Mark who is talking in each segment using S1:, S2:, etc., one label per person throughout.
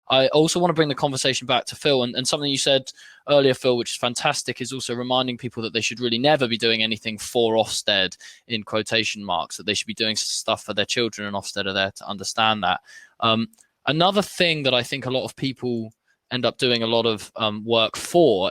S1: I also want to bring the conversation back to Phil, and something you said earlier, Phil, which is fantastic, is also reminding people that they should really never be doing anything for Ofsted, in quotation marks, that they should be doing stuff for their children, and Ofsted are there to understand that. Another thing that I think a lot of people end up doing a lot of work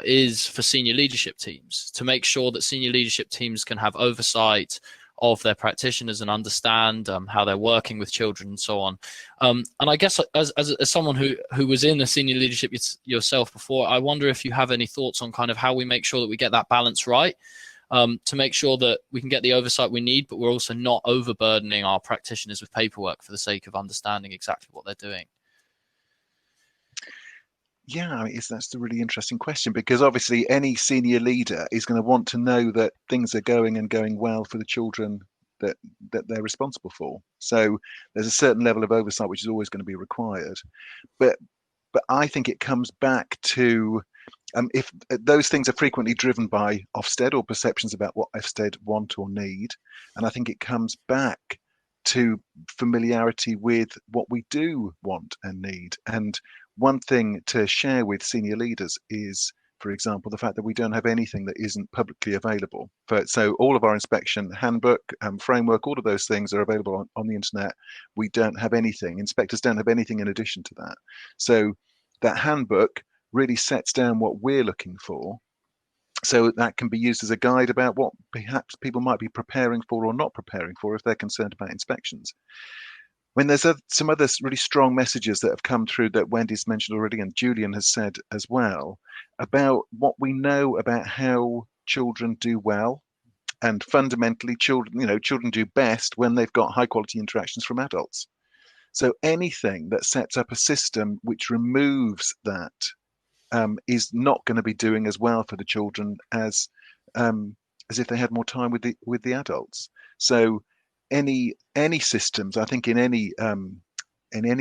S1: is for senior leadership teams, to make sure that senior leadership teams can have oversight of their practitioners and understand how they're working with children and so on. And I guess as someone who was in a senior leadership yourself before, I wonder if you have any thoughts on kind of how we make sure that we get that balance right, to make sure that we can get the oversight we need, but we're also not overburdening our practitioners with paperwork for the sake of understanding exactly what they're doing.
S2: Yeah, that's a really interesting question, because obviously any senior leader is going to want to know that things are going well for the children that they're responsible for. So there's a certain level of oversight which is always going to be required. But I think it comes back to if those things are frequently driven by Ofsted or perceptions about what Ofsted want or need, and I think it comes back to familiarity with what we do want and need. And one thing to share with senior leaders is, for example, the fact that we don't have anything that isn't publicly available. So all of our inspection handbook, framework, all of those things are available on the internet. We don't have anything. Inspectors don't have anything in addition to that. So that handbook really sets down what we're looking for, so that can be used as a guide about what perhaps people might be preparing for or not preparing for if they're concerned about inspections. When there's some other really strong messages that have come through that Wendy's mentioned already and Julian has said as well, about what we know about how children do well. And fundamentally, children do best when they've got high quality interactions from adults. So anything that sets up a system which removes that is not going to be doing as well for the children as if they had more time with the adults. So any systems, I think, in any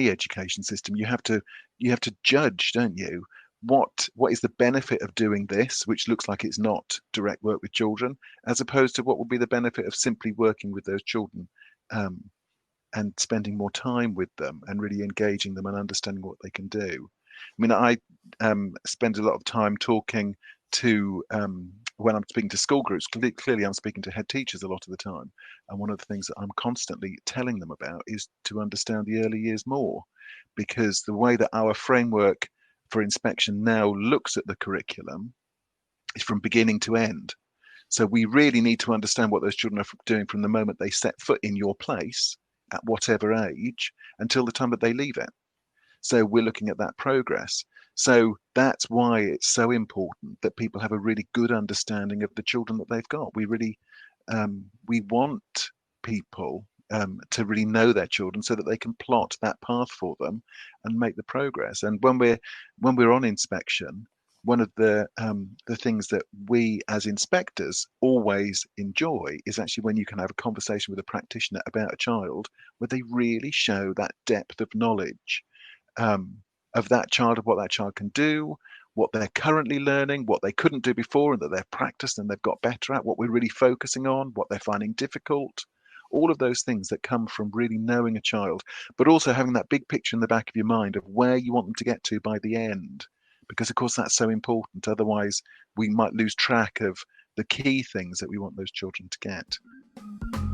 S2: education system, you have to judge, don't you? What is the benefit of doing this, which looks like it's not direct work with children, as opposed to what would be the benefit of simply working with those children and spending more time with them and really engaging them and understanding what they can do. I mean, I spend a lot of time talking to, when I'm speaking to school groups, clearly I'm speaking to head teachers a lot of the time. And one of the things that I'm constantly telling them about is to understand the early years more, because the way that our framework for inspection now looks at the curriculum is from beginning to end. So we really need to understand what those children are doing from the moment they set foot in your place at whatever age until the time that they leave it. So we're looking at that progress. So that's why it's so important that people have a really good understanding of the children that they've got. We really, we want people to really know their children so that they can plot that path for them and make the progress. And when we're on inspection, one of the things that we as inspectors always enjoy is actually when you can have a conversation with a practitioner about a child where they really show that depth of knowledge of that child, of what that child can do, what they're currently learning, what they couldn't do before and that they've practiced and they've got better at, what we're really focusing on, what they're finding difficult, all of those things that come from really knowing a child, but also having that big picture in the back of your mind of where you want them to get to by the end. Because of course that's so important. Otherwise we might lose track of the key things that we want those children to get.